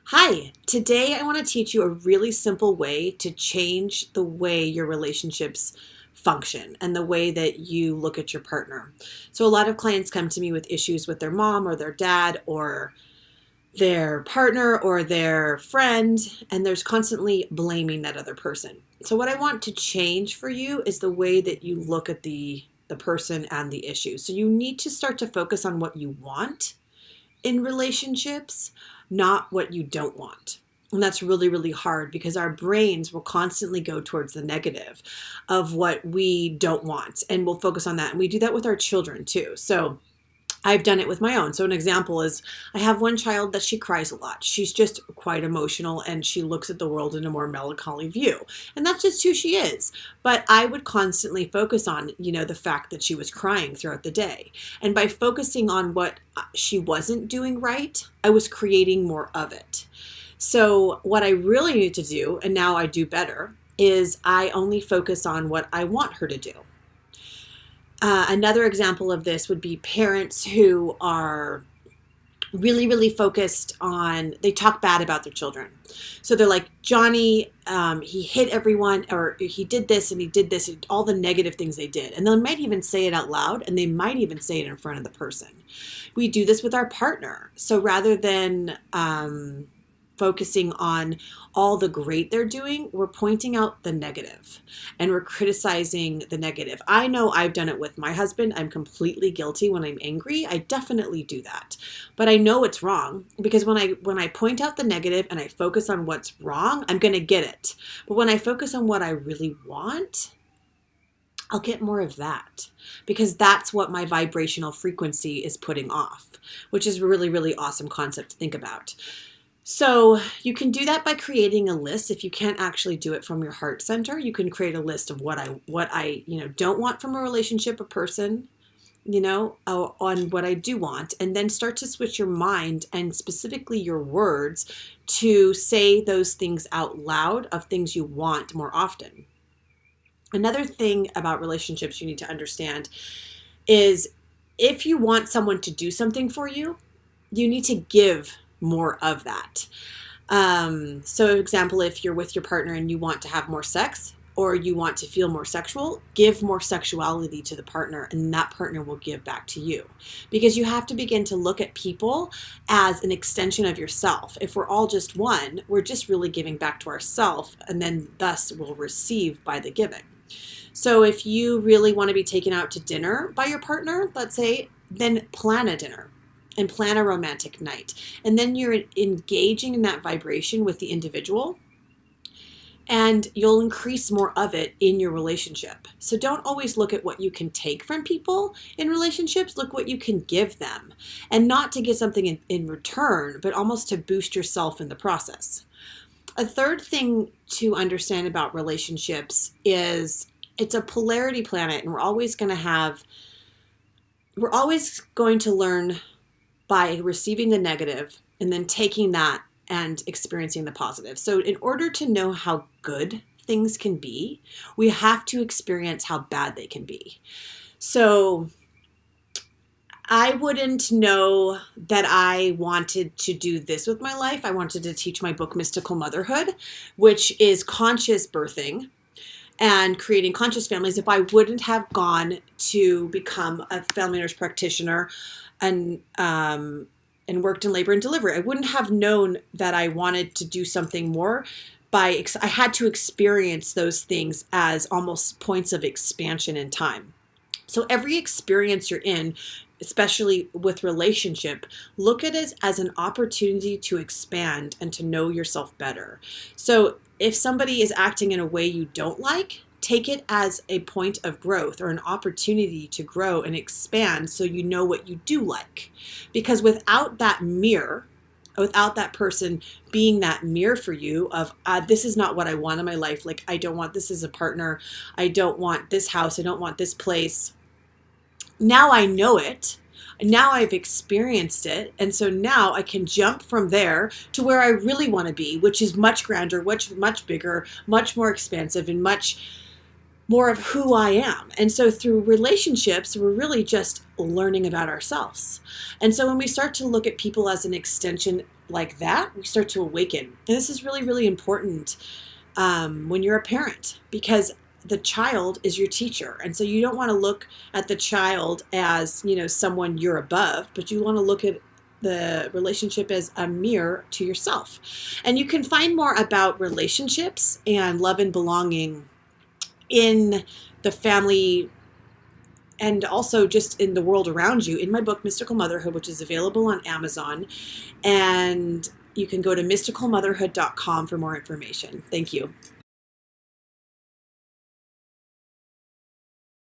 Hi, today I want to teach you a really simple way to change the way your relationships function and the way that you look at your partner. So, a lot of clients come to me with issues with their mom or their dad or their partner or their friend, and there's constantly blaming that other person. So, what I want to change for you is the way that you look at the person and the issue. So, you need to start to focus on what you want in relationships, not what you don't want. And that's really, really hard because our brains will constantly go towards the negative of what we don't want. And we'll focus on that. And we do that with our children too. So I've done it with my own. So an example is I have one child that she cries a lot. She's just quite emotional and she looks at the world in a more melancholy view. And that's just who she is. But I would constantly focus on, the fact that she was crying throughout the day. And by focusing on what she wasn't doing right, I was creating more of it. So what I really need to do, and now I do better, is I only focus on what I want her to do. Another example of this would be parents who are really, really focused on, they talk bad about their children. So they're like, Johnny, he hit everyone, or he did this and he did this, and all the negative things they did. And they might even say it out loud, and they might even say it in front of the person. We do this with our partner. So rather than focusing on all the great they're doing, we're pointing out the negative and we're criticizing the negative. I know I've done it with my husband. I'm completely guilty when I'm angry. I definitely do that. But I know it's wrong because when I point out the negative and I focus on what's wrong, I'm going to get it. But when I focus on what I really want, I'll get more of that because that's what my vibrational frequency is putting off, which is a really, really awesome concept to think about. So you can do that by creating a list. If you can't actually do it from your heart center, you can create a list of what I don't want from a relationship or person, on what I do want, and then start to switch your mind and specifically your words to say those things out loud of things you want more often. Another thing about relationships you need to understand is if you want someone to do something for you, you need to give more of that. So example, if you're with your partner and you want to have more sex or you want to feel more sexual, give more sexuality to the partner and that partner will give back to you. Because you have to begin to look at people as an extension of yourself. If we're all just one, we're just really giving back to ourselves and then thus will receive by the giving. So if you really want to be taken out to dinner by your partner, let's say, then plan a dinner and plan a romantic night. And then you're engaging in that vibration with the individual and you'll increase more of it in your relationship. So don't always look at what you can take from people in relationships. Look what you can give them, and not to get something in return, but almost to boost yourself in the process. A third thing to understand about relationships is it's a polarity planet, and we're always going to learn by receiving the negative and then taking that and experiencing the positive. So in order to know how good things can be, we have to experience how bad they can be. So I wouldn't know that I wanted to do this with my life. I wanted to teach my book, Mystical Motherhood, which is conscious birthing and creating conscious families, if I wouldn't have gone to become a family nurse practitioner and worked in labor and delivery. I wouldn't have known that I wanted to do something more. I had to experience those things as almost points of expansion in time. So every experience you're in, especially with relationship, look at it as an opportunity to expand and to know yourself better. So if somebody is acting in a way you don't like, take it as a point of growth or an opportunity to grow and expand so you know what you do like. Because without that mirror, without that person being that mirror for you of this is not what I want in my life, like I don't want this as a partner, I don't want this house, I don't want this place. Now I know it. Now I've experienced it. And so now I can jump from there to where I really want to be, which is much grander, much bigger, much more expansive, and much more of who I am. And so through relationships, we're really just learning about ourselves. And so when we start to look at people as an extension like that, we start to awaken. And this is really, really important when you're a parent, because the child is your teacher. And so you don't want to look at the child as, someone you're above, but you want to look at the relationship as a mirror to yourself. And you can find more about relationships and love and belonging in the family and also just in the world around you in my book, Mystical Motherhood, which is available on Amazon. And you can go to mysticalmotherhood.com for more information. Thank you.